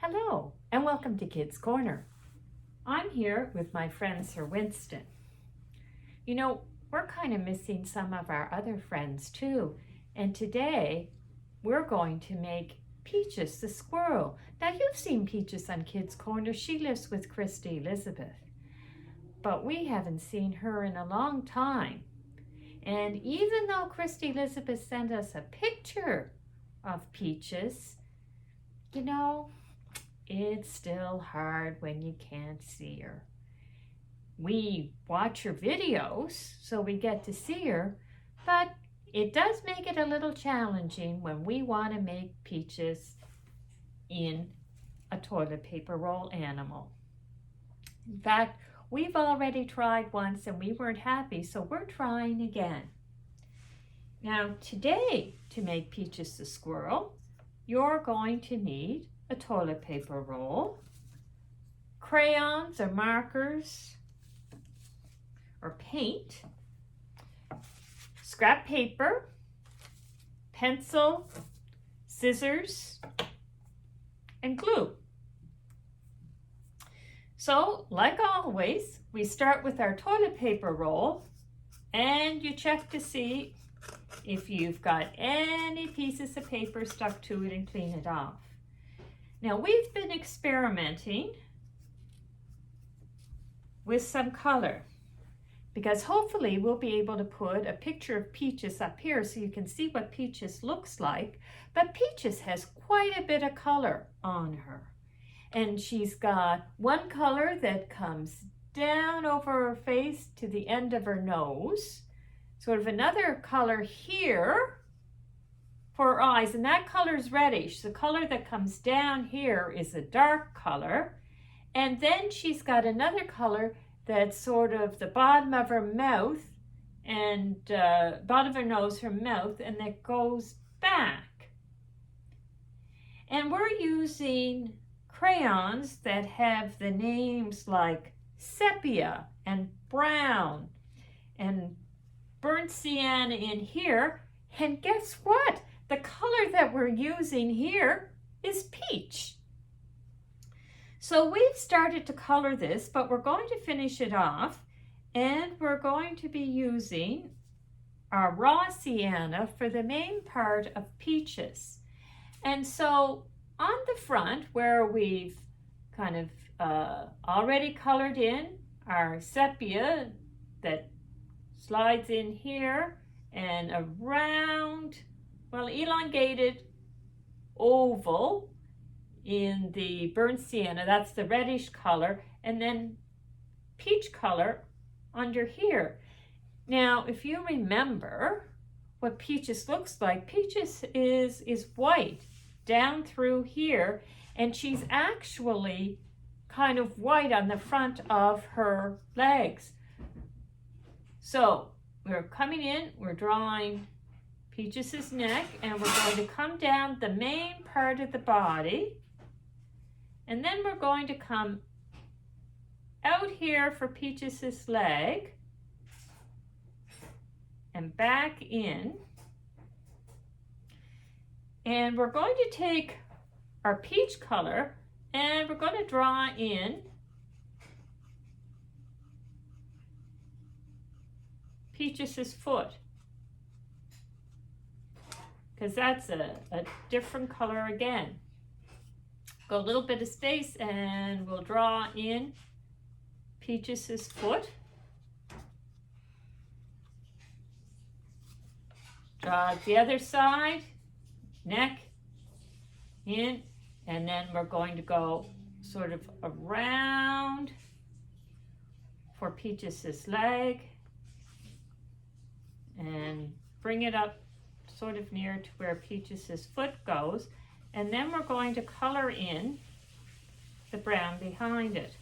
Hello, and welcome to Kids Corner. I'm here with my friend Sir Winston. You know, we're kind of missing some of our other friends too, and today we're going to make Peaches the Squirrel. Now, you've seen Peaches on Kids Corner. She lives with Christy Elizabeth, but we haven't seen her in a long time. And even though Christy Elizabeth sent us a picture of Peaches, you know, it's still hard when you can't see her. We watch her videos so we get to see her, but it does make it a little challenging when we want to make Peaches in a toilet paper roll animal. In fact, we've already tried once and we weren't happy, so we're trying again. Now today, to make Peaches the Squirrel, you're going to need a toilet paper roll, crayons or markers or paint, scrap paper, pencil, scissors, and glue. So, like always, we start with our toilet paper roll and you check to see if you've got any pieces of paper stuck to it and clean it off. Now, we've been experimenting with some color because hopefully we'll be able to put a picture of Peaches up here so you can see what Peaches looks like. But Peaches has quite a bit of color on her. And she's got one color that comes down over her face to the end of her nose, sort of another color here for her eyes, and that color is reddish. The color that comes down here is a dark color. And then she's got another color that's sort of the bottom of her mouth and bottom of her nose, her mouth, and that goes back. And we're using crayons that have the names like sepia and brown and burnt sienna in here. And guess what? The color that we're using here is peach. So we've started to color this, but we're going to finish it off and we're going to be using our raw sienna for the main part of Peaches. And so on the front where we've kind of already colored in our sepia that slides in here and a round, well, elongated oval in the burnt sienna, that's the reddish color, and then peach color under here. Now, if you remember what Peaches looks like, Peaches is white down through here, and she's actually kind of white on the front of her legs. So we're coming in, we're drawing Peaches' neck, and we're going to come down the main part of the body, and then we're going to come out here for Peaches' leg and back in. And we're going to take our peach color and we're going to draw in Peaches' foot, because that's a different color again. Go a little bit of space and we'll draw in Peaches' foot. Draw the other side, neck, in, and then we're going to go sort of around for Peaches' leg and bring it up sort of near to where Peaches' foot goes, and then we're going to color in the brown behind it.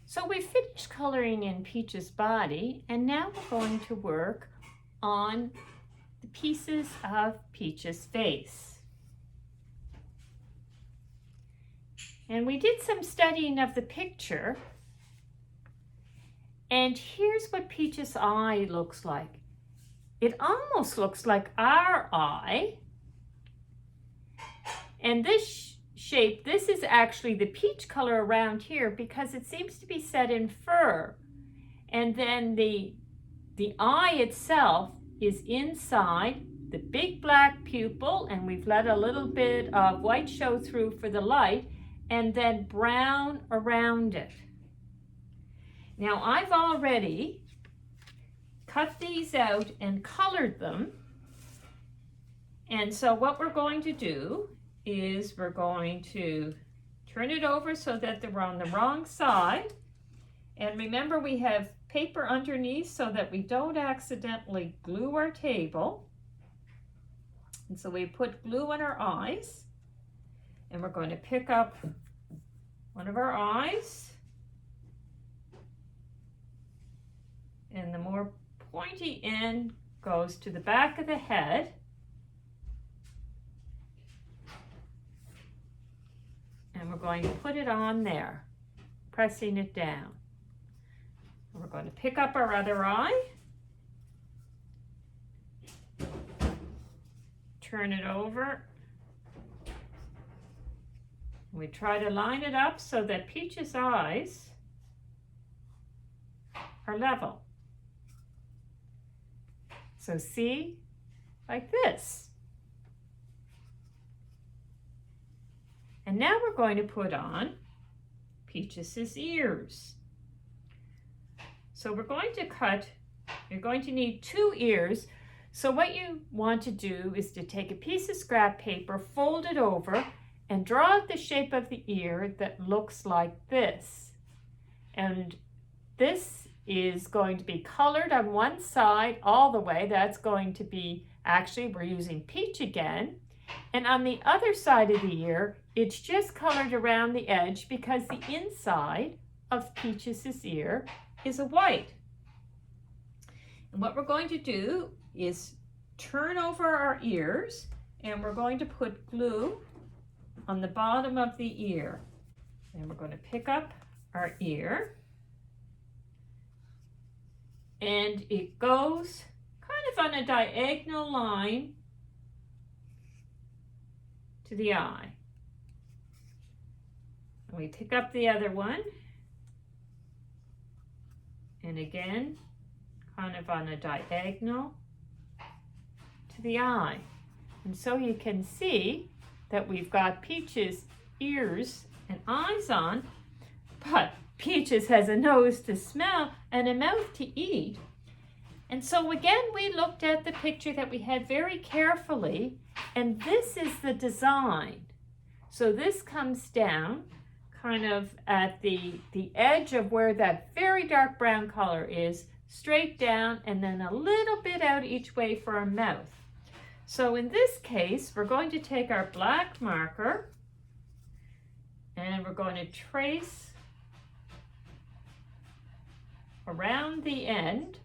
So we finished coloring in Peaches' body, and now we're going to work on the pieces of Peaches' face. And we did some studying of the picture, and here's what Peaches' eye looks like. It almost looks like our eye, And this shape, this is actually the peach color around here because it seems to be set in fur. And then the eye itself is inside the big black pupil, and we've let a little bit of white show through for the light, and then brown around it. Now I've already cut these out and colored them. And so what we're going to do is we're going to turn it over so that they're on the wrong side. And remember, we have paper underneath so that we don't accidentally glue our table. And so we put glue on our eyes, and we're going to pick up one of our eyes, and the more pointy end goes to the back of the head. And we're going to put it on there, pressing it down. We're going to pick up our other eye, turn it over. We try to line it up so that Peach's eyes are level. So see, like this. And now we're going to put on Peaches' ears. So we're going to cut, you're going to need 2 ears. So what you want to do is to take a piece of scrap paper, fold it over, and draw out the shape of the ear that looks like this. And this is going to be colored on one side all the way. That's going to be, actually we're using peach again. And on the other side of the ear, it's just colored around the edge because the inside of Peaches' ear is a white. And what we're going to do is turn over our ears, and we're going to put glue on the bottom of the ear. And we're going to pick up our ear, and it goes kind of on a diagonal line to the eye. And we pick up the other one, and again, kind of on a diagonal to the eye. And so you can see that we've got Peach's ears and eyes on, but Peaches has a nose to smell and a mouth to eat. And so again, we looked at the picture that we had very carefully, and this is the design. So this comes down kind of at the edge of where that very dark brown color is, straight down, and then a little bit out each way for our mouth. So in this case, we're going to take our black marker, and we're going to trace around the end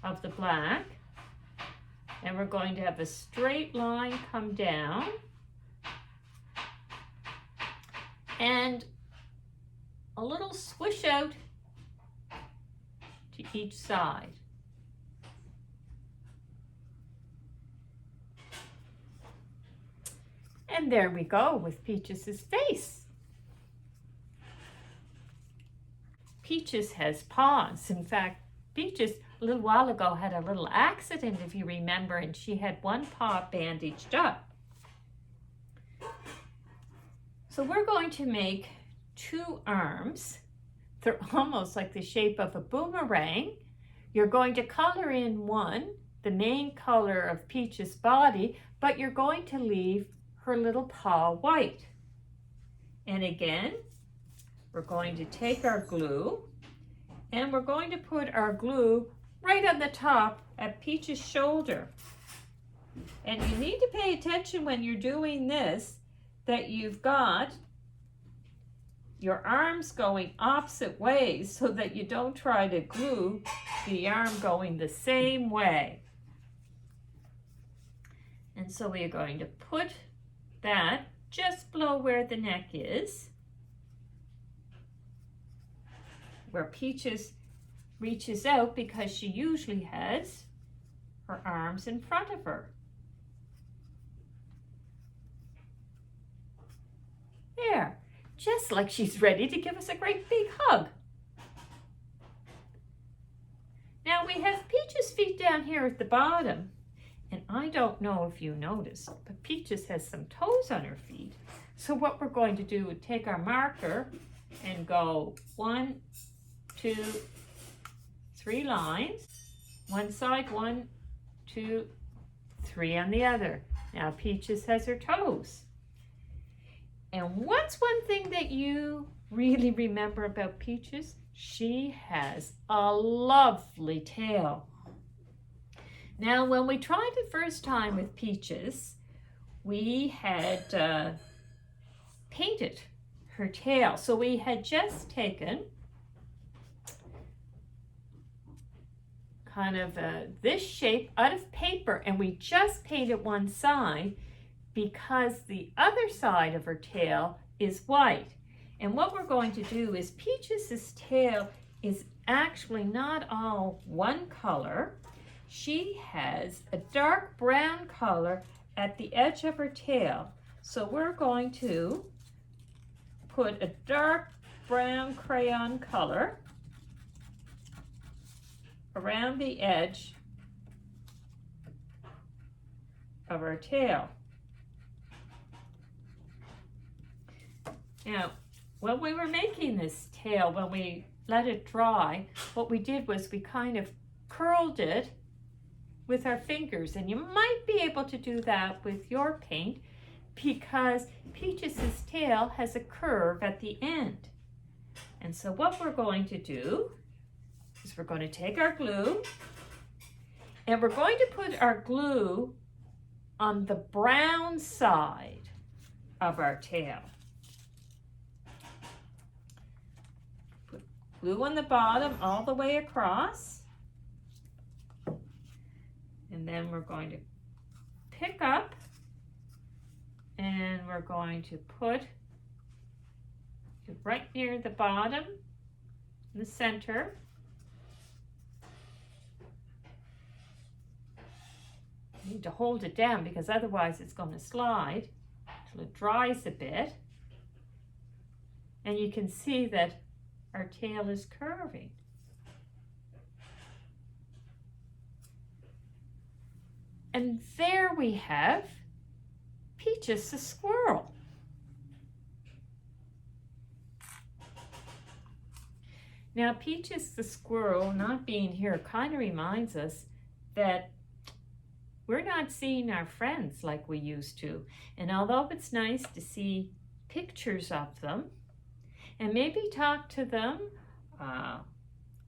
of the black, and we're going to have a straight line come down and a little swish out to each side. And there we go with Peaches' face. Peaches has paws. In fact, Peaches a little while ago had a little accident, if you remember, and she had one paw bandaged up. So we're going to make 2 arms. They're almost like the shape of a boomerang. You're going to color in one, the main color of Peach's body, but you're going to leave her little paw white. And again, we're going to take our glue, and we're going to put our glue right on the top at Peach's shoulder. And you need to pay attention when you're doing this, that you've got your arms going opposite ways so that you don't try to glue the arm going the same way. And so we're going to put that just below where the neck is, where Peaches reaches out because she usually has her arms in front of her. just like she's ready to give us a great big hug. Now we have Peaches' feet down here at the bottom. And I don't know if you noticed, but Peaches has some toes on her feet. So what we're going to do is take our marker and go 1, 2, 3 lines. One side, 1, 2, 3 on the other. Now Peaches has her toes. And what's one thing that you really remember about Peaches? She has a lovely tail. Now, when we tried the first time with Peaches, we had painted her tail. So we had just taken kind of this shape out of paper, and we just painted one side because the other side of her tail is white. And what we're going to do is Peaches' tail is actually not all one color. She has a dark brown color at the edge of her tail. So we're going to put a dark brown crayon color around the edge of her tail. Now, when we were making this tail, when we let it dry, what we did was we kind of curled it with our fingers, and you might be able to do that with your paint because Peaches' tail has a curve at the end. And so what we're going to do is we're going to take our glue and we're going to put our glue on the brown side of our tail. Put glue on the bottom all the way across. And then we're going to pick up and we're going to put it right near the bottom, in the center. You need to hold it down because otherwise it's going to slide until it dries a bit. And you can see that our tail is curving. And there we have Peaches the Squirrel. Now, Peaches the Squirrel not being here kind of reminds us that we're not seeing our friends like we used to. And although it's nice to see pictures of them and maybe talk to them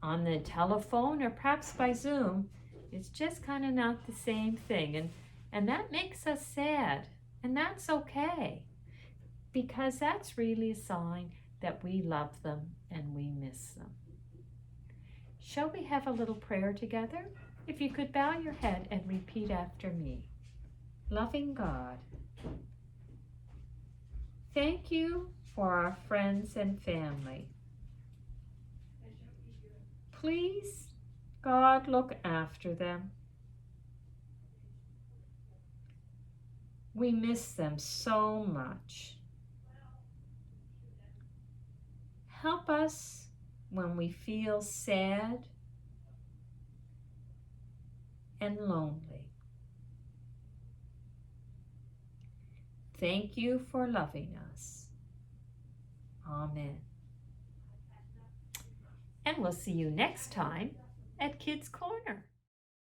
on the telephone or perhaps by Zoom, it's just kind of not the same thing. And that makes us sad. And that's okay. Because that's really a sign that we love them and we miss them. Shall we have a little prayer together? If you could bow your head and repeat after me. Loving God, thank you for our friends and family. Please, God, look after them. We miss them so much. Help us when we feel sad and lonely. Thank you for loving us. Amen. And we'll see you next time at Kids Corner.